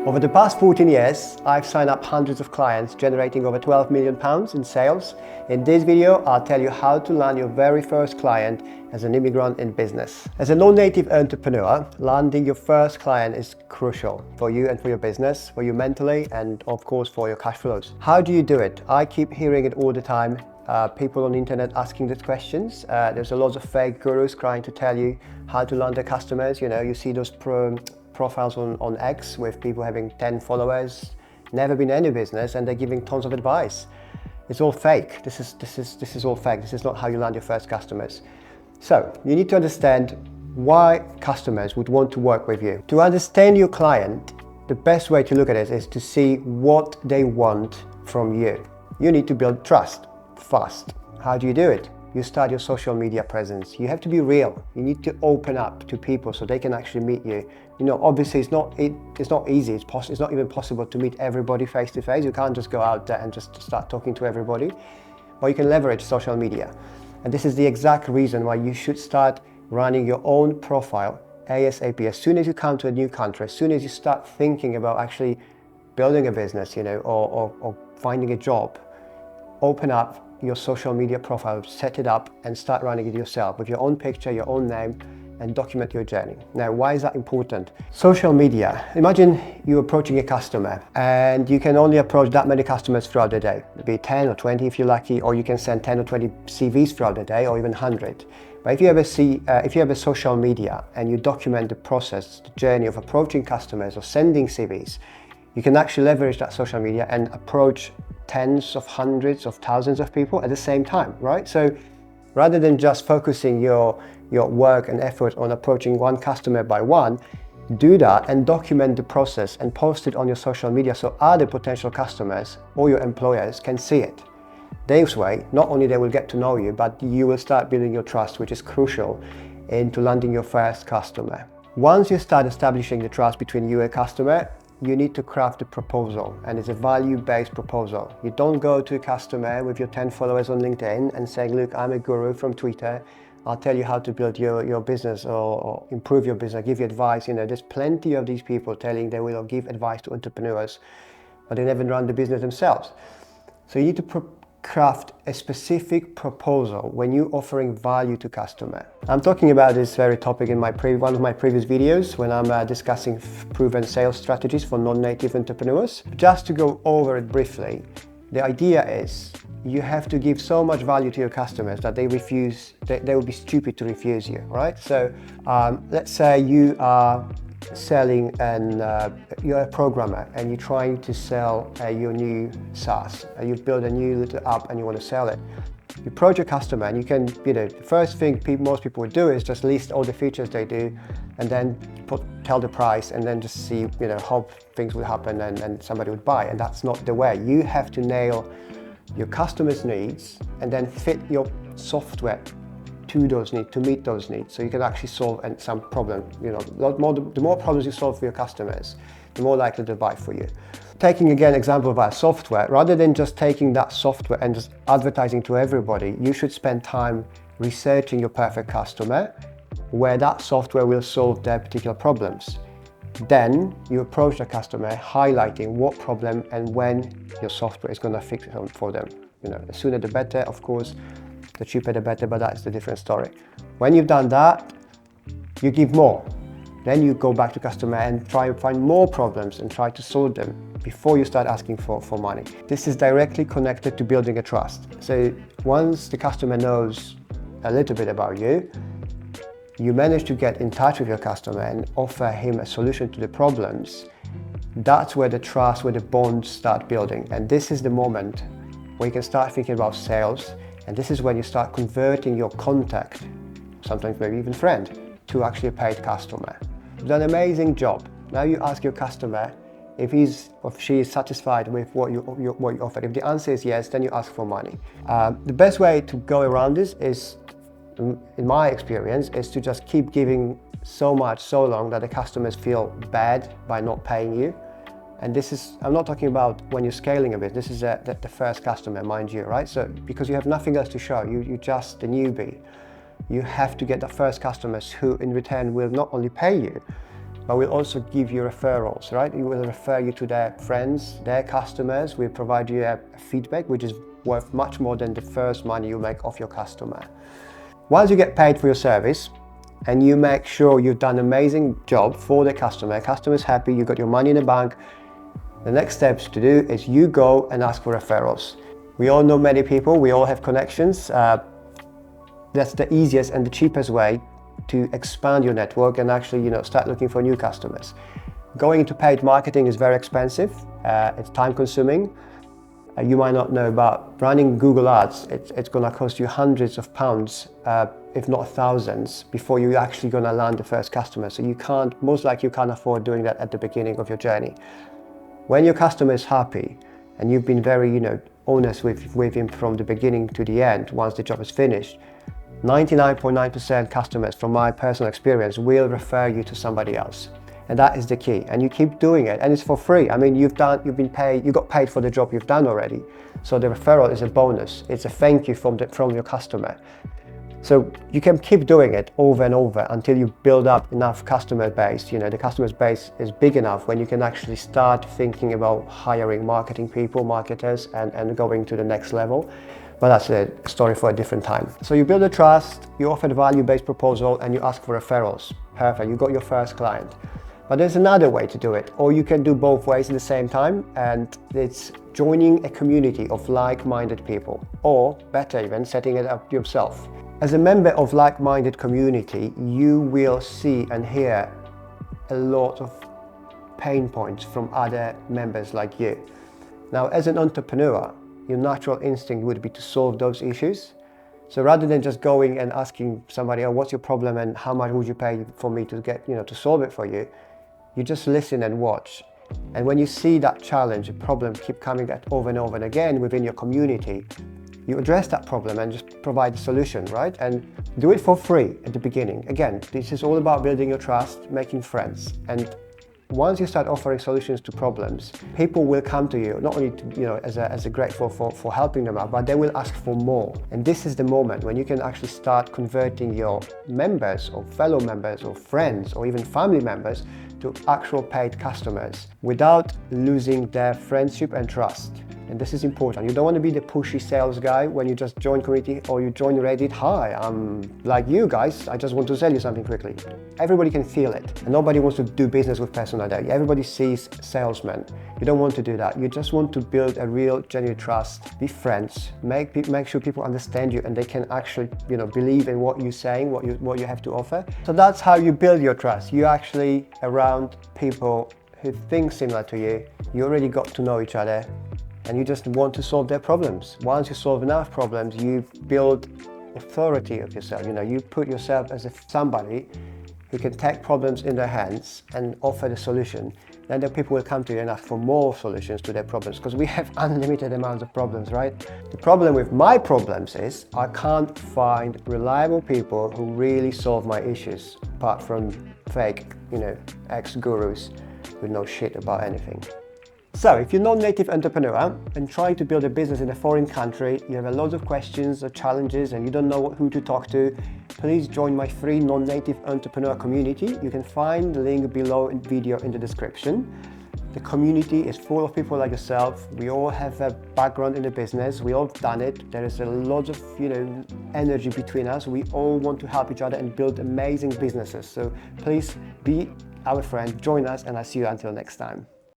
Over the past 14 years, I've signed up hundreds of clients, generating over £12 million in sales. In this video, I'll tell you how to land your very first client as an immigrant in business. As a non-native entrepreneur, landing your first client is crucial for you and for your business, for you mentally, and of course for your cash flows. How do you do it? I keep hearing it all the time. People on the internet asking these questions. There's a lot of fake gurus trying to tell you how to land their customers. You know, you see those profiles on X with people having 10 followers, never been in any business, and they're giving tons of advice. It's all fake. This is all fake. This is not how you land your first customers. So you need to understand why customers would want to work with you. To understand your client, the best way to look at it is to see what they want from you. You need to build trust fast. How do you do it? You start your social media presence. You have to be real. You need to open up to people so they can actually meet you. You know, obviously it's not easy. It's not even possible to meet everybody face to face. You can't just go out there and just start talking to everybody. But you can leverage social media. And this is the exact reason why you should start running your own profile ASAP. As soon as you come to a new country, as soon as you start thinking about actually building a business, you know, or finding a job, open up your social media profile, set it up and start running it yourself with your own picture, your own name, and document your journey. Now, why is that important? Social media. Imagine you're approaching a customer and you can only approach that many customers throughout the day. It'd be 10 or 20 if you're lucky, or you can send 10 or 20 CVs throughout the day, or even 100. But if you have a social media and you document the process, the journey of approaching customers or sending CVs, you can actually leverage that social media and approach tens of hundreds of thousands of people at the same time, right? So rather than just focusing your work and effort on approaching one customer by one, do that and document the process and post it on your social media so other potential customers or your employers can see it. This way, not only they will get to know you, but you will start building your trust, which is crucial into landing your first customer. Once you start establishing the trust between you and a customer, you need to craft a proposal, and it's a value-based proposal. You don't go to a customer with your 10 followers on LinkedIn and saying, look, I'm a guru from Twitter. I'll tell you how to build your business or improve your business, give you advice. You know, there's plenty of these people telling they will give advice to entrepreneurs, but they never run the business themselves. So you need to craft a specific proposal when you're offering value to customer. I'm talking about this very topic in one of my previous videos when I'm discussing proven sales strategies for non-native entrepreneurs. Just to go over it briefly, the idea is you have to give so much value to your customers that they will be stupid to refuse you, right? So let's say you are selling and you're a programmer and you're trying to sell your new SaaS. You've built a new little app and you want to sell it. You approach your customer and you can, the first thing most people would do is just list all the features they do and then tell the price and then just see, hope things will happen and somebody would buy. And that's not the way. You have to nail your customer's needs and then fit your software to those needs, to meet those needs, so you can actually solve some problem. The more problems you solve for your customers, the more likely they'll buy for you. Taking again example of our software, rather than just taking that software and just advertising to everybody, you should spend time researching your perfect customer, where that software will solve their particular problems. Then you approach the customer highlighting what problem and when your software is going to fix it for them. The sooner the better, of course. The cheaper the better, but that's the different story. When you've done that, you give more. Then you go back to customer and try to find more problems and try to solve them before you start asking for money. This is directly connected to building a trust. So once the customer knows a little bit about you, you manage to get in touch with your customer and offer him a solution to the problems. That's where the trust, where the bonds start building. And this is the moment where you can start thinking about sales. And this is when you start converting your contact, sometimes maybe even friend, to actually a paid customer. You've done an amazing job. Now you ask your customer if he's or she is satisfied with what you offer. If the answer is yes, then you ask for money. The best way to go around this is, in my experience, is to just keep giving so much, so long that the customers feel bad by not paying you. And this is, I'm not talking about when you're scaling a bit, this is the first customer, mind you, right? So because you have nothing else to show, you're just a newbie. You have to get the first customers who in return will not only pay you, but we'll also give you referrals, right? We will refer you to their friends, their customers. We'll provide you a feedback, which is worth much more than the first money you make off your customer. Once you get paid for your service, and you make sure you've done an amazing job for the customer's happy, you got your money in the bank, the next steps to do is you go and ask for referrals. We all know many people, we all have connections. That's the easiest and the cheapest way to expand your network and actually, start looking for new customers. Going into paid marketing is very expensive, it's time consuming. You might not know, but running Google Ads, it's gonna cost you hundreds of pounds, if not thousands, before you're actually gonna land the first customer. So most likely you can't afford doing that at the beginning of your journey. When your customer is happy and you've been very, honest with him from the beginning to the end, once the job is finished, 99.9% customers, from my personal experience, will refer you to somebody else. And that is the key. And you keep doing it, and it's for free. I mean, you got paid for the job you've done already. So the referral is a bonus. It's a thank you from your customer. So you can keep doing it over and over until you build up enough customer base. The customer base is big enough when you can actually start thinking about hiring marketing people, marketers, and going to the next level. But that's a story for a different time. So you build a trust, you offer the value-based proposal, and you ask for referrals. Perfect, you got your first client. But there's another way to do it, or you can do both ways at the same time, and it's joining a community of like-minded people, or better even, setting it up yourself. As a member of like-minded community, you will see and hear a lot of pain points from other members like you. Now, as an entrepreneur, your natural instinct would be to solve those issues. So rather than just going and asking somebody, oh, what's your problem and how much would you pay for me to get, to solve it for you, you just listen and watch. And when you see that challenge, a problem keep coming back over and over and again within your community, you address that problem and just provide a solution, right? And do it for free at the beginning. Again, this is all about building your trust, making friends. And once you start offering solutions to problems, people will come to you, not only as a grateful for helping them out, but they will ask for more. And this is the moment when you can actually start converting your members or fellow members or friends or even family members to actual paid customers without losing their friendship and trust. And this is important. You don't want to be the pushy sales guy when you just join community or you join Reddit. Hi, I'm like you guys, I just want to sell you something quickly. Everybody can feel it. And nobody wants to do business with person like that. Everybody sees salesmen. You don't want to do that. You just want to build a real, genuine trust, be friends, make sure people understand you and they can actually, believe in what you're saying, what you have to offer. So that's how you build your trust. You actually around people who think similar to you. You already got to know each other, and you just want to solve their problems. Once you solve enough problems, you build authority of yourself. You put yourself as somebody who can take problems in their hands and offer the solution. Then the people will come to you and ask for more solutions to their problems, because we have unlimited amounts of problems, right? The problem with my problems is I can't find reliable people who really solve my issues, apart from fake, ex-gurus who know shit about anything. So if you're a non-native entrepreneur and trying to build a business in a foreign country, you have a lot of questions or challenges and you don't know who to talk to, please join my free non-native entrepreneur community. You can find the link below in video in the description. The community is full of people like yourself. We all have a background in the business. We all done it. There is a lot of energy between us. We all want to help each other and build amazing businesses. So please be our friend, join us, and I'll see you until next time.